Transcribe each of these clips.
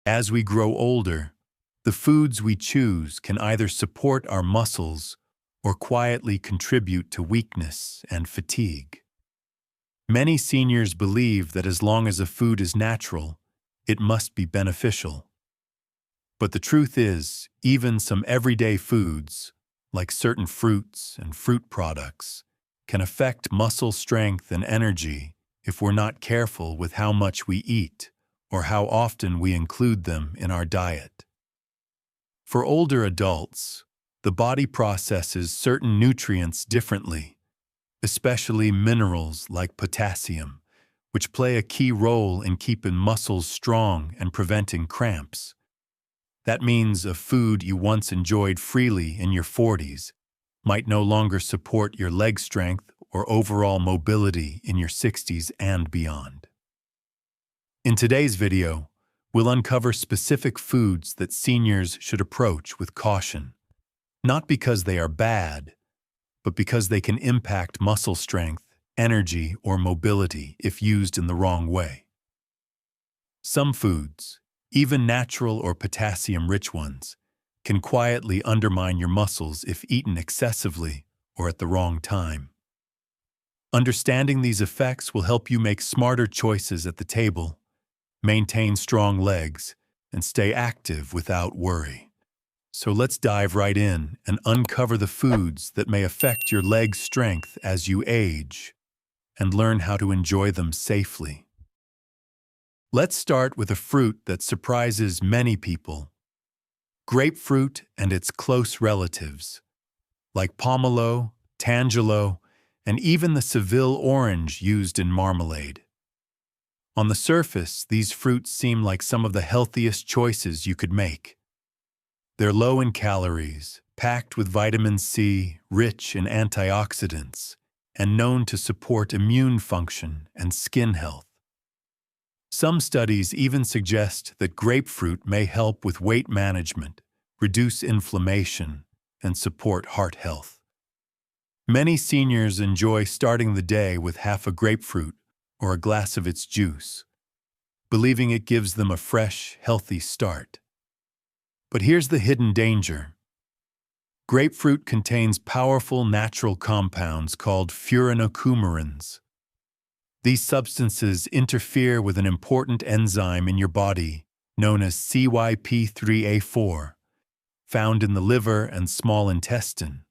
As we grow older, the foods we choose can either support our muscles or quietly contribute to weakness and fatigue. Many seniors believe that as long as a food is natural, it must be beneficial. But the truth is, even some everyday foods, like certain fruits and fruit products, can affect muscle strength and energy if we're not careful with how much we eat or how often we include them in our diet. For older adults, the body processes certain nutrients differently, especially minerals like potassium, which play a key role in keeping muscles strong and preventing cramps. That means a food you once enjoyed freely in your 40s might no longer support your leg strength or overall mobility in your 60s and beyond. In today's video, we'll uncover specific foods that seniors should approach with caution, not because they are bad, but because they can impact muscle strength, energy, or mobility if used in the wrong way. Some foods, even natural or potassium-rich ones, can quietly undermine your muscles if eaten excessively or at the wrong time. Understanding these effects will help you make smarter choices at the table, maintain strong legs, and stay active without worry. So let's dive right in and uncover the foods that may affect your leg strength as you age, and learn how to enjoy them safely. Let's start with a fruit that surprises many people: grapefruit and its close relatives, like pomelo, tangelo, and even the Seville orange used in marmalade. On the surface, these fruits seem like some of the healthiest choices you could make. They're low in calories, packed with vitamin C, rich in antioxidants, and known to support immune function and skin health. Some studies even suggest that grapefruit may help with weight management, reduce inflammation, and support heart health. Many seniors enjoy starting the day with half a grapefruit or a glass of its juice, believing it gives them a fresh, healthy start. But here's the hidden danger. Grapefruit contains powerful natural compounds called furanocoumarins. These substances interfere with an important enzyme in your body known as CYP3A4, found in the liver and small intestine.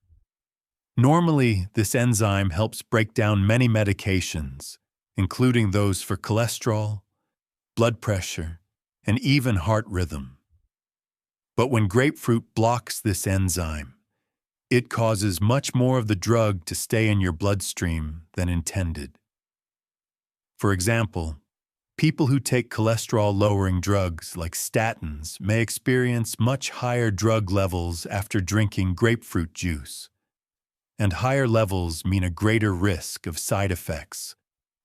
Normally, this enzyme helps break down many medications, including those for cholesterol, blood pressure, and even heart rhythm. But when grapefruit blocks this enzyme, it causes much more of the drug to stay in your bloodstream than intended. For example, people who take cholesterol-lowering drugs like statins may experience much higher drug levels after drinking grapefruit juice. And higher levels mean a greater risk of side effects,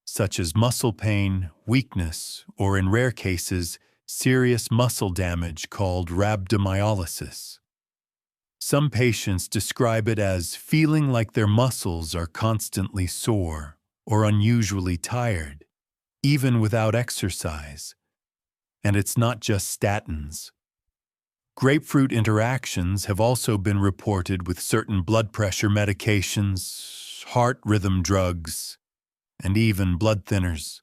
such as muscle pain, weakness, or in rare cases, serious muscle damage called rhabdomyolysis. Some patients describe it as feeling like their muscles are constantly sore or unusually tired, even without exercise. And it's not just statins. Grapefruit interactions have also been reported with certain blood pressure medications, heart rhythm drugs, and even blood thinners.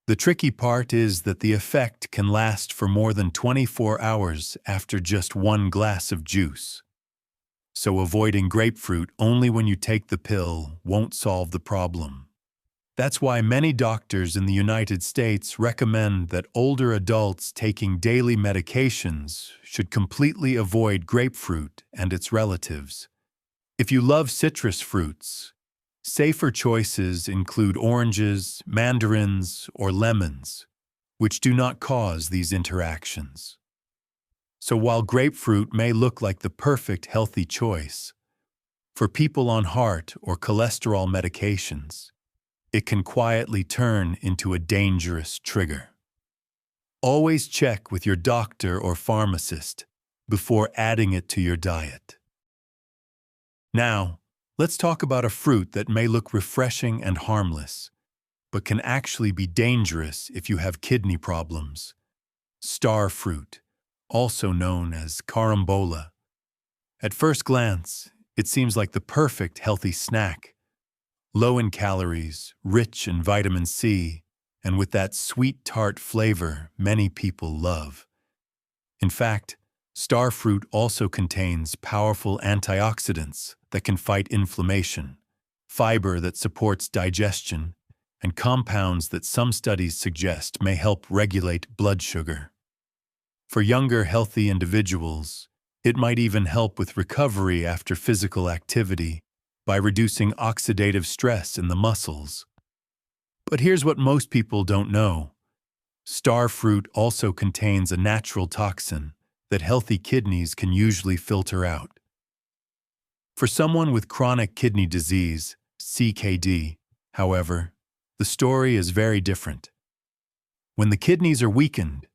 The tricky part is that the effect can last for more than 24 hours after just one glass of juice. So avoiding grapefruit only when you take the pill won't solve the problem. That's why many doctors in the United States recommend that older adults taking daily medications should completely avoid grapefruit and its relatives. If you love citrus fruits, safer choices include oranges, mandarins, or lemons, which do not cause these interactions. So while grapefruit may look like the perfect healthy choice, for people on heart or cholesterol medications, it can quietly turn into a dangerous trigger. Always check with your doctor or pharmacist before adding it to your diet. Now, let's talk about a fruit that may look refreshing and harmless, but can actually be dangerous if you have kidney problems: star fruit, also known as carambola. At first glance, it seems like the perfect healthy snack. Low in calories, rich in vitamin C, and with that sweet tart flavor many people love. In fact, star fruit also contains powerful antioxidants that can fight inflammation, fiber that supports digestion, and compounds that some studies suggest may help regulate blood sugar. For younger, healthy individuals, it might even help with recovery after physical activity by reducing oxidative stress in the muscles. But here's what most people don't know. Star fruit also contains a natural toxin that healthy kidneys can usually filter out. For someone with chronic kidney disease, CKD, however, the story is very different. When the kidneys are weakened,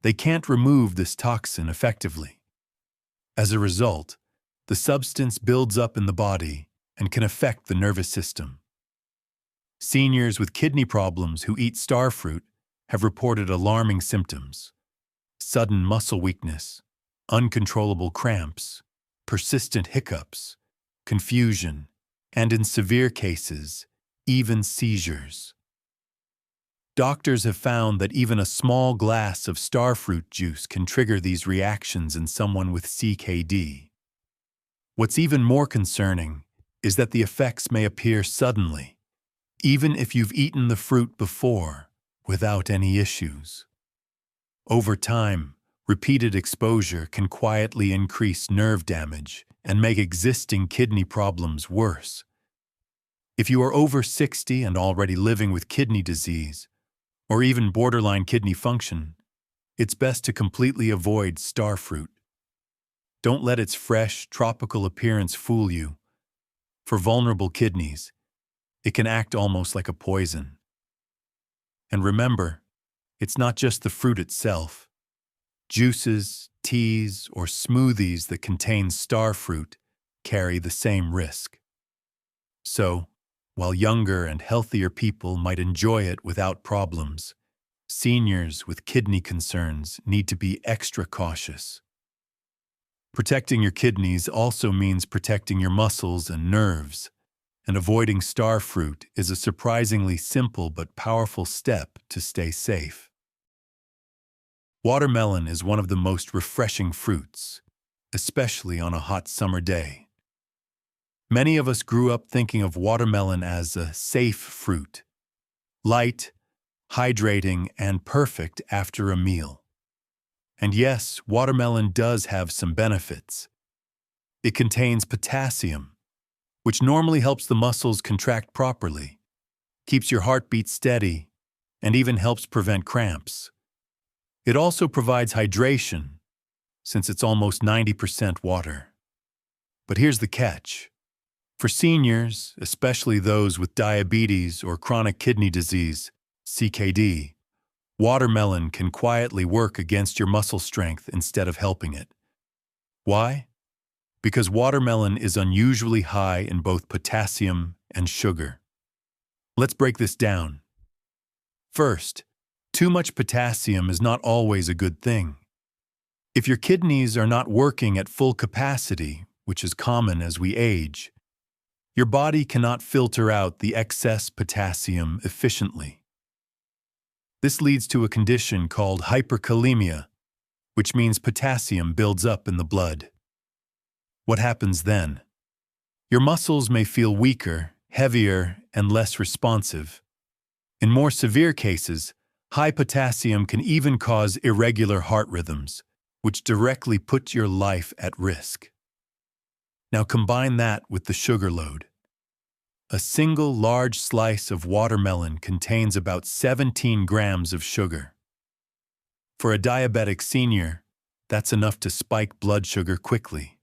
they can't remove this toxin effectively. As a result, the substance builds up in the body and can affect the nervous system. Seniors with kidney problems who eat star fruit have reported alarming symptoms: sudden muscle weakness, uncontrollable cramps, persistent hiccups, confusion, and in severe cases, even seizures. Doctors have found that even a small glass of star fruit juice can trigger these reactions in someone with CKD. What's even more concerning is that the effects may appear suddenly, even if you've eaten the fruit before, without any issues. Over time, repeated exposure can quietly increase nerve damage and make existing kidney problems worse. If you are over 60 and already living with kidney disease, or even borderline kidney function, it's best to completely avoid star fruit. Don't let its fresh, tropical appearance fool you. For vulnerable kidneys, it can act almost like a poison. And remember, it's not just the fruit itself. Juices, teas, or smoothies that contain star fruit carry the same risk. So, while younger and healthier people might enjoy it without problems, seniors with kidney concerns need to be extra cautious. Protecting your kidneys also means protecting your muscles and nerves, and avoiding star fruit is a surprisingly simple but powerful step to stay safe. Watermelon is one of the most refreshing fruits, especially on a hot summer day. Many of us grew up thinking of watermelon as a safe fruit, light, hydrating, and perfect after a meal. And yes, watermelon does have some benefits. It contains potassium, which normally helps the muscles contract properly, keeps your heartbeat steady, and even helps prevent cramps. It also provides hydration, since it's almost 90% water. But here's the catch. For seniors, especially those with diabetes or chronic kidney disease, CKD, watermelon can quietly work against your muscle strength instead of helping it. Why? Because watermelon is unusually high in both potassium and sugar. Let's break this down. First, too much potassium is not always a good thing. If your kidneys are not working at full capacity, which is common as we age, your body cannot filter out the excess potassium efficiently. This leads to a condition called hyperkalemia, which means potassium builds up in the blood. What happens then? Your muscles may feel weaker, heavier, and less responsive. In more severe cases, high potassium can even cause irregular heart rhythms, which directly put your life at risk. Now combine that with the sugar load. A single large slice of watermelon contains about 17 grams of sugar. For a diabetic senior, that's enough to spike blood sugar quickly.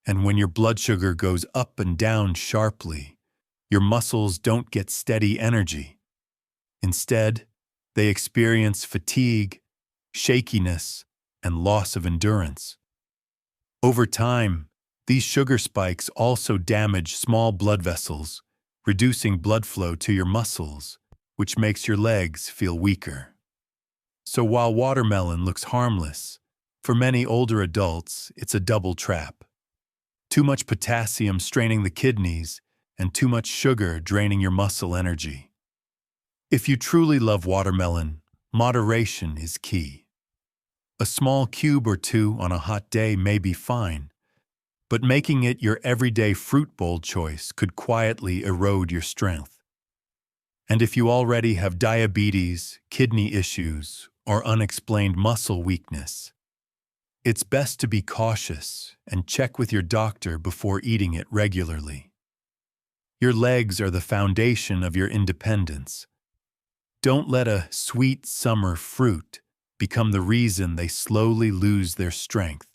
And when your blood sugar goes up and down sharply, your muscles don't get steady energy. Instead, they experience fatigue, shakiness, and loss of endurance. Over time, these sugar spikes also damage small blood vessels, reducing blood flow to your muscles, which makes your legs feel weaker. So while watermelon looks harmless, for many older adults, it's a double trap. Too much potassium straining the kidneys, and too much sugar draining your muscle energy. If you truly love watermelon, moderation is key. A small cube or two on a hot day may be fine, but making it your everyday fruit bowl choice could quietly erode your strength. And if you already have diabetes, kidney issues, or unexplained muscle weakness, it's best to be cautious and check with your doctor before eating it regularly. Your legs are the foundation of your independence. Don't let a sweet summer fruit become the reason they slowly lose their strength.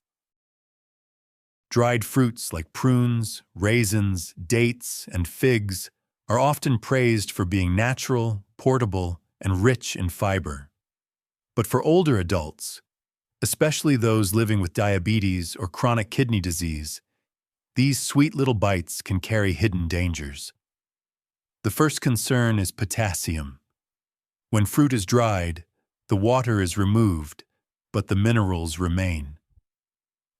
Dried fruits like prunes, raisins, dates, and figs are often praised for being natural, portable, and rich in fiber. But for older adults, especially those living with diabetes or chronic kidney disease, these sweet little bites can carry hidden dangers. The first concern is potassium. When fruit is dried, the water is removed, but the minerals remain.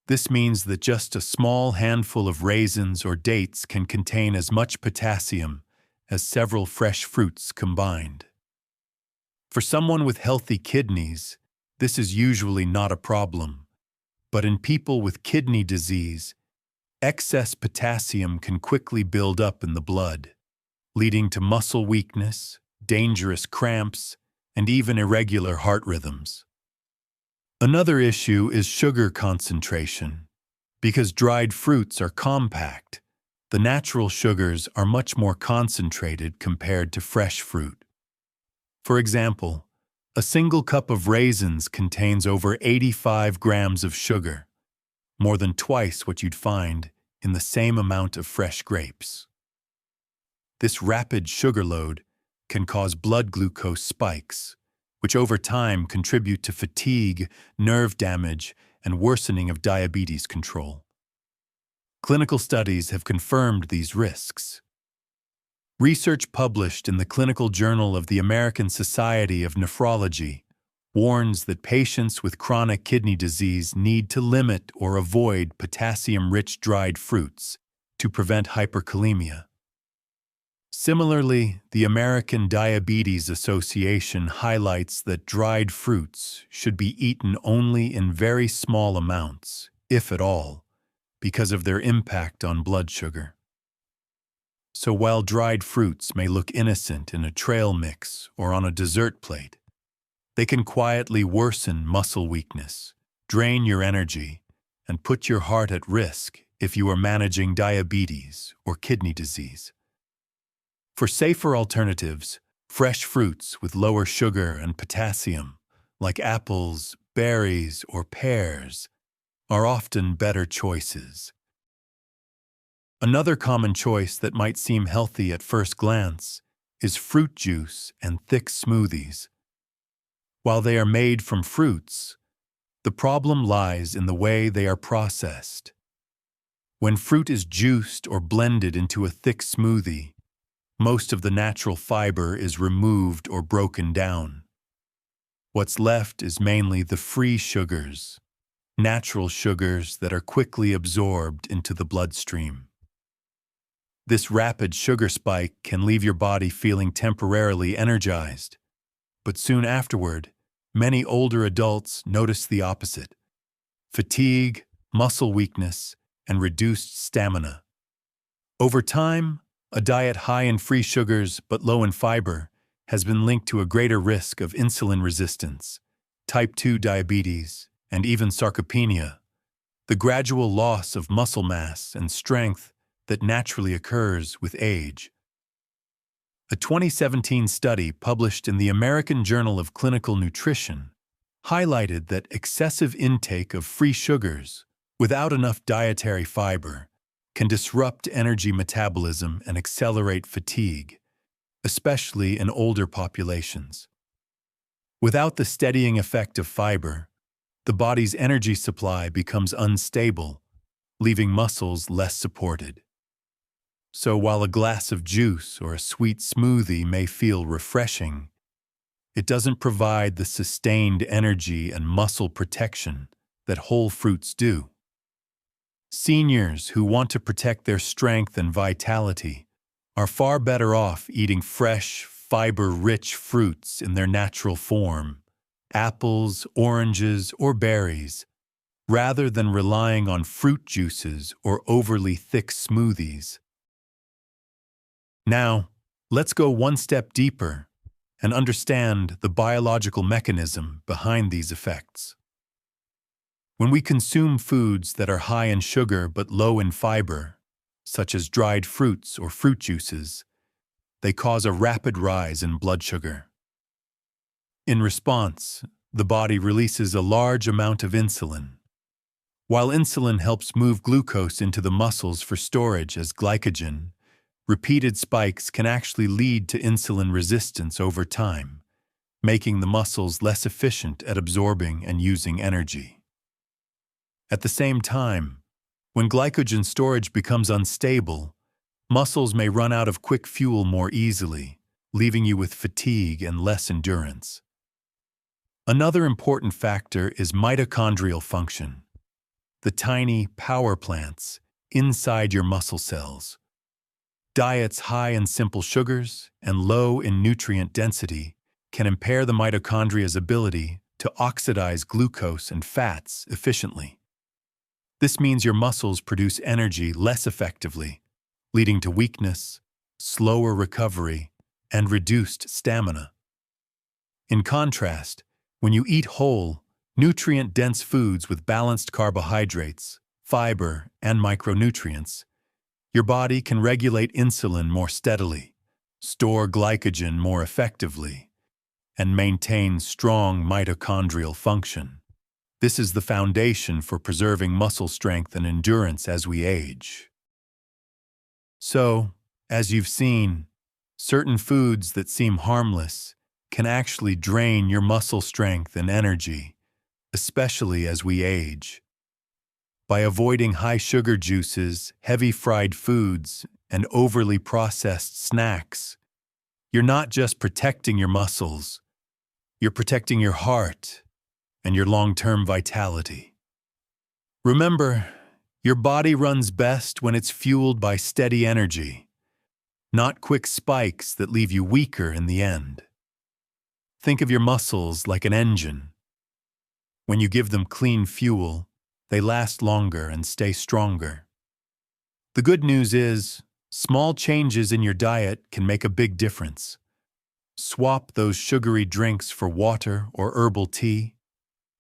This means that just a small handful of raisins or dates can contain as much potassium as several fresh fruits combined. For someone with healthy kidneys, this is usually not a problem, but in people with kidney disease, excess potassium can quickly build up in the blood, leading to muscle weakness, dangerous cramps, and even irregular heart rhythms. Another issue is sugar concentration. Because dried fruits are compact, the natural sugars are much more concentrated compared to fresh fruit. For example, a single cup of raisins contains over 85 grams of sugar, more than twice what you'd find in the same amount of fresh grapes. This rapid sugar load can cause blood glucose spikes, which over time contribute to fatigue, nerve damage, and worsening of diabetes control. Clinical studies have confirmed these risks. Research published in the Clinical Journal of the American Society of Nephrology warns that patients with chronic kidney disease need to limit or avoid potassium-rich dried fruits to prevent hyperkalemia. Similarly, the American Diabetes Association highlights that dried fruits should be eaten only in very small amounts, if at all, because of their impact on blood sugar. So while dried fruits may look innocent in a trail mix or on a dessert plate, they can quietly worsen muscle weakness, drain your energy, and put your heart at risk if you are managing diabetes or kidney disease. For safer alternatives, fresh fruits with lower sugar and potassium, like apples, berries, or pears, are often better choices. Another common choice that might seem healthy at first glance is fruit juice and thick smoothies. While they are made from fruits, the problem lies in the way they are processed. When fruit is juiced or blended into a thick smoothie, most of the natural fiber is removed or broken down. What's left is mainly the free sugars, natural sugars that are quickly absorbed into the bloodstream. This rapid sugar spike can leave your body feeling temporarily energized, but soon afterward, many older adults notice the opposite: fatigue, muscle weakness, and reduced stamina. Over time, a diet high in free sugars but low in fiber has been linked to a greater risk of insulin resistance, type 2 diabetes, and even sarcopenia, the gradual loss of muscle mass and strength that naturally occurs with age. A 2017 study published in the American Journal of Clinical Nutrition highlighted that excessive intake of free sugars without enough dietary fiber can disrupt energy metabolism and accelerate fatigue, especially in older populations. Without the steadying effect of fiber, the body's energy supply becomes unstable, leaving muscles less supported. So while a glass of juice or a sweet smoothie may feel refreshing, it doesn't provide the sustained energy and muscle protection that whole fruits do. Seniors who want to protect their strength and vitality are far better off eating fresh, fiber-rich fruits in their natural form, apples, oranges, or berries, rather than relying on fruit juices or overly thick smoothies. Now, let's go one step deeper and understand the biological mechanism behind these effects. When we consume foods that are high in sugar but low in fiber, such as dried fruits or fruit juices, they cause a rapid rise in blood sugar. In response, the body releases a large amount of insulin. While insulin helps move glucose into the muscles for storage as glycogen, repeated spikes can actually lead to insulin resistance over time, making the muscles less efficient at absorbing and using energy. At the same time, when glycogen storage becomes unstable, muscles may run out of quick fuel more easily, leaving you with fatigue and less endurance. Another important factor is mitochondrial function, the tiny power plants inside your muscle cells. Diets high in simple sugars and low in nutrient density can impair the mitochondria's ability to oxidize glucose and fats efficiently. This means your muscles produce energy less effectively, leading to weakness, slower recovery, and reduced stamina. In contrast, when you eat whole, nutrient-dense foods with balanced carbohydrates, fiber, and micronutrients, your body can regulate insulin more steadily, store glycogen more effectively, and maintain strong mitochondrial function. This is the foundation for preserving muscle strength and endurance as we age. So, as you've seen, certain foods that seem harmless can actually drain your muscle strength and energy, especially as we age. By avoiding high-sugar juices, heavy fried foods, and overly processed snacks, you're not just protecting your muscles, you're protecting your heart and your long-term vitality. Remember, your body runs best when it's fueled by steady energy, not quick spikes that leave you weaker in the end. Think of your muscles like an engine. When you give them clean fuel, they last longer and stay stronger. The good news is, small changes in your diet can make a big difference. Swap those sugary drinks for water or herbal tea.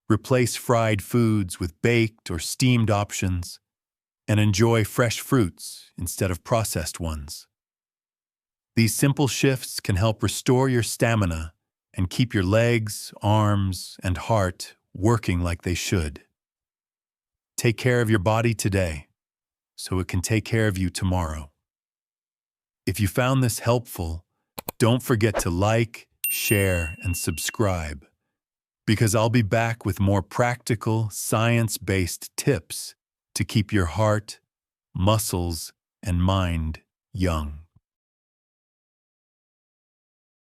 Replace fried foods with baked or steamed options, and enjoy fresh fruits instead of processed ones. These simple shifts can help restore your stamina and keep your legs, arms, and heart working like they should. Take care of your body today, so it can take care of you tomorrow. If you found this helpful, don't forget to like, share, and subscribe, because I'll be back with more practical, science-based tips to keep your heart, muscles, and mind young.